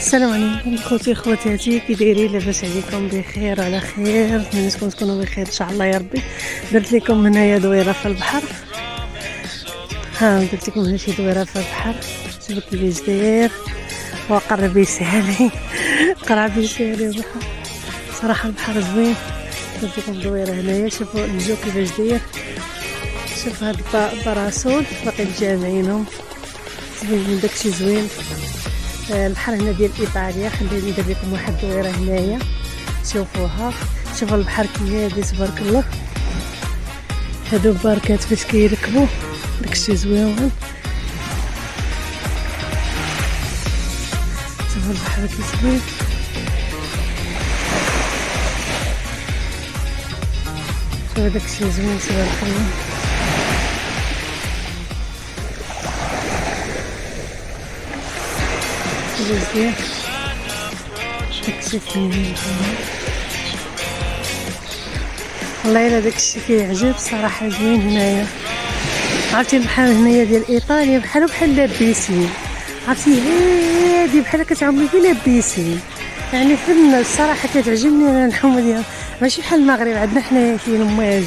السلام عليكم خوتي خواتاتي، كي دايرين؟ لاباس عليكم؟ بخير وعلى خير؟ نتمنى تكونوا بخير ان شاء الله يا ربي. درت لكم هنايا دويره في البحر. درت لكم هنا شي دويره في البحر. شوفوا كيفاش داير وقرب يسالي قرب يسالي البحر. صراحه البحر زوين. درت لكم دويره هنايا. شوفوا الجو كيفاش داير. شوف هاد الباراسول باقي مجامعينهم زوين، داكشي زوين. البحر هنا ديال ايطاليا. خليني ندير لكم واحد الدويره هنايا شوفوها. شوفوا البحر كي هادي تبارك الله. هادو الباركات فاش كيركبوا داكشي زوين. شوفوا البحر كي زوين. شوفوا داكشي زوين تبارك الله. مزيان داكشي فين والله الا داكشي كيعجب صراحه زوين هنايا. عرفتي البحر هنايا ديال ايطاليا بحال لابيسين. عرفتي هادي بحال كتعملي في لابيسين، يعني فن الصراحه كتعجبني انا الحومه ديالها. ماشي بحال المغرب عندنا حنايا كاين مواج،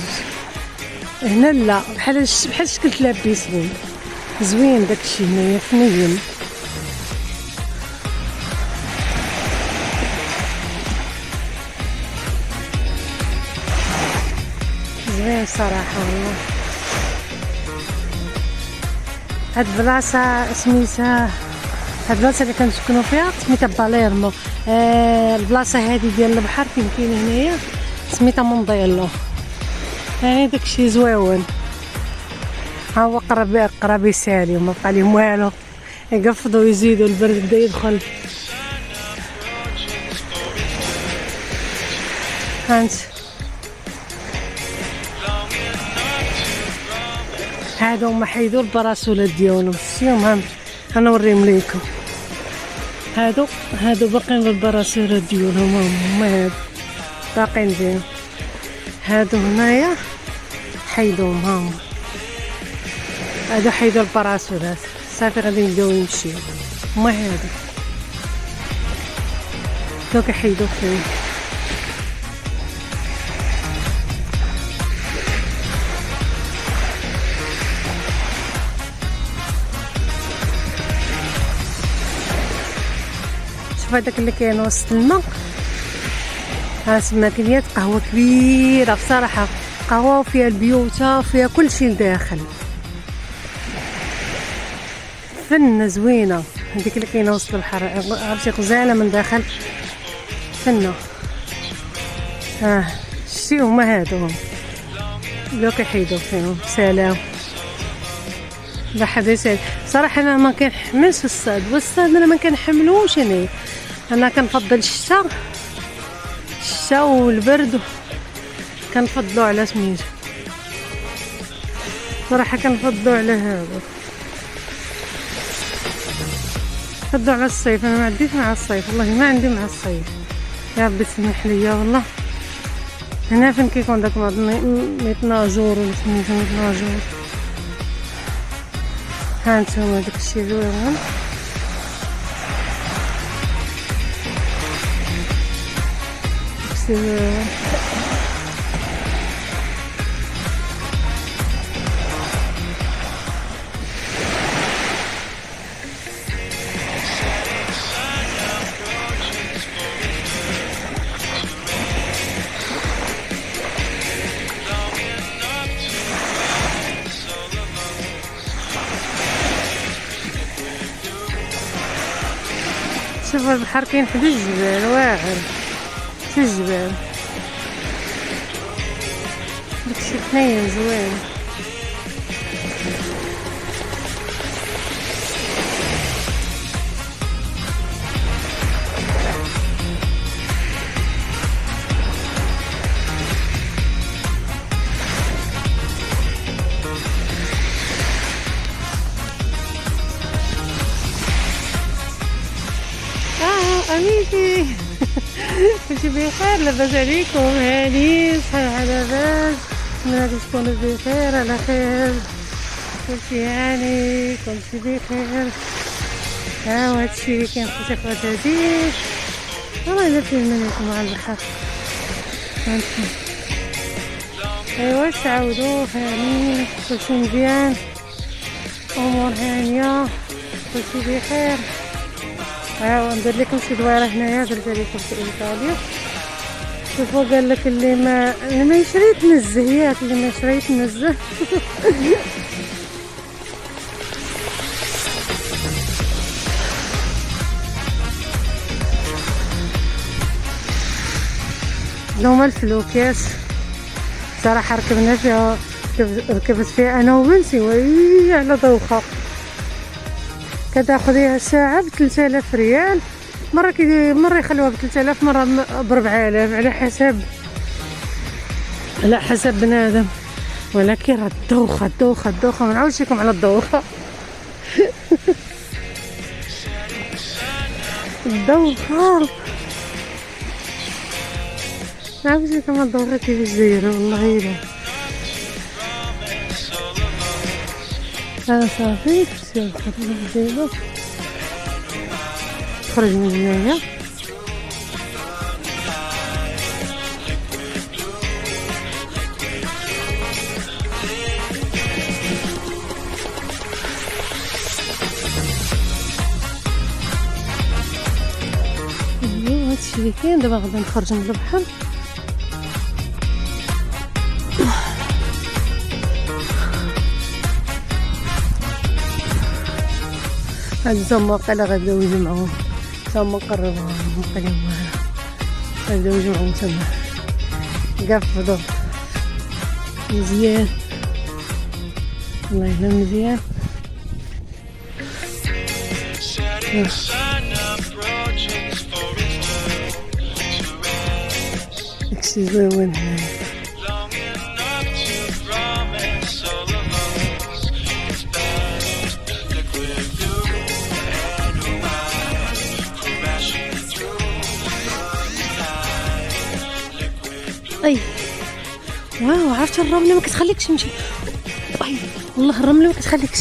هنا لا بحال شكل لابيسين. زوين داكشي هنايا فنين. زوين صراحة والله. هاد البلاصة سميتها، هاد البلاصة اللي كنسكنو فيها سميتها باليرمو. البلاصة هادي ديال البحر فين كاين هنايا سميتها مونديلو. يعني داكشي زويون. ها هو قرب يسالي وما بقى ليهم والو، يقفضوا ويزيدوا البرد بدا يدخل. هانت هادو هما حيدوا الباراسولات ديالهم. شتيهم؟ غنوريهم ليكم. هادو باقيين بالباراسولات ديالهم. هما هادو باقيين بهم. هادو هنايا حيدوهم. هما هادو حيدوا الباراسولات صافي غادي يبداو يمشيو. هما هادو كيحيدوا فيهم. شوف هذاك اللي كاين وسط الماء، تما كاينه قهوه كبيره بصراحه. قهوه وفيها البيوته وفيها كل شيء لداخل. فنه زوينه هذيك اللي كاينه وسط البحر. عرفتي غزاله من داخل فنه. شتي هما هادو اللي كيحيدوا فيهم. سلام لا حدا يسال. صراحه انا ما كنحملش في الصيد، والصيد انا ما كنحملوش. انا كنفضل الشتاء والبرد. كنفضلوا على سميتو صراحه، كنفضلوا على هذا. كنفضلوا على الصيف. انا ما عنديش مع الصيف والله، ما عندي مع الصيف. يا ربي تسمح ليا والله. هنا فين كيكون داك ميتناجور ولا سميتو ميتناجور. هانتوما داكشي زوين. شوفوا البحر كاين حدا الجبال واعر. شو الجبال داكشي حنين زوين. أميتي كلشي بخير؟ لاباس عليكم؟ هاني صحيح لاباس؟ نتمنى تكونوا بخير على خير. كلشي هاني كلشي بخير. ها وهادشي اللي كاين خوتي خواتاتي. راه الا فيلم لكم على البحر هانتوما. ايوا تعاودوا هاني كلشي مزيان، امور هانيه، كلشي بخير. ها ندير لكم شي دويره هنايا درت لكم في ايطاليا. شوفوا قال لك اللي ما يشري يتنزه، ياك اللي ما يشري يتنزه. هما الفلوكاس صراحه ركبنا فيها، ركبت فيها انا وبنتي وي على دوخه. كتاخذيها ساعه ب 3000 ريال، مره يخلوها ب 3000، مره ب 4000 على حسب بنادم. ولكن راه الدوخه ما نعاودش لكم على الدوخه. الدوخه نعاود لكم على الدوخه كيفاش دايره والله الا. انا صافي خرج من هنايا. هادشي اللي كاين دابا. غادي نخرج من البحر. هاد الزوما قال غاديو يجمعوهم، تما قربوهم قالوا غاديو يجمعوهم تما قفضوا مزيان. والله الا مزيان. داكشي زوين هنايا. اي واو، عرفتي الرمله ما كتخليكش تمشي. اي والله الرمله ما كتخليكش،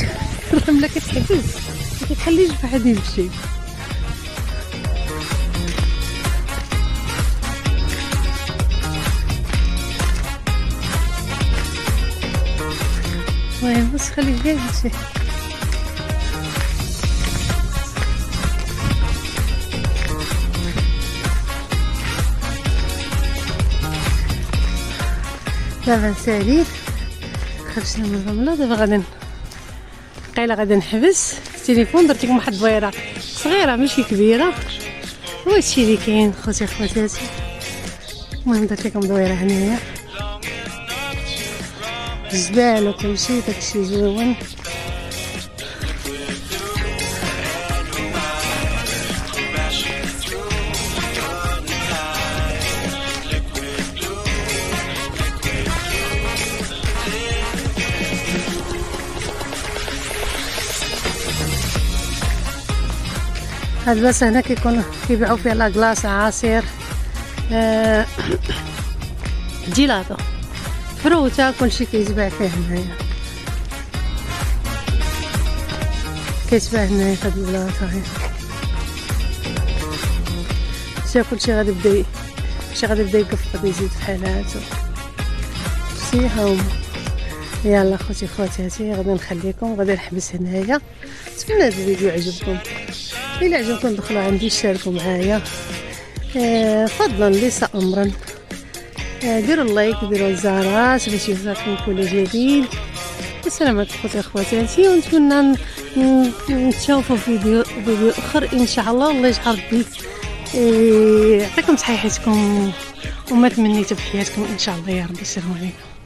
الرمله كتحبس ما كتخليش واحد يمشي. المهم بس خليك غير تمشي. دابا نسالي خرجنا من الرمله. دابا غادي قيله غادي نحبس التليفون. درت لكم واحد الدويره صغيره ماشي كبيره، وهادشي اللي كاين خوتي خواتاتي. المهم درت لكم دويره هنايا الجبال وكلشي داكشي زوين. هاد البلاصه هنا كيكون كيبيعوا فيها لاكلاص، عصير، جيلاتو، فروته، كلشي كيتباع فيه هنايا. كيتباع هنايا في هاد البلاصه هي. شتي كلشي غادي يبدا يقف، غادي يزيد في حالاتو. شتي ها هما. يلا خوتي خواتاتي غادي نخليكم، غادي نحبس هنايا. نتمنى هاد الفيديو عجبكم. إلا عجبكم دخلوا عندي شاركوا معايا، فضلا ليس امرا. ديروا اللايك وديروا الزهرات باش يوصلكم كل جديد. السلام عليكم خوتي اخواتاتي، ونتمنى نتشوفوا فيديو اخر ان شاء الله. الله يجعل ربي يعطيكم صحيحتكم وما تمنيتوا في حياتكم ان شاء الله يا رب. السلام عليكم.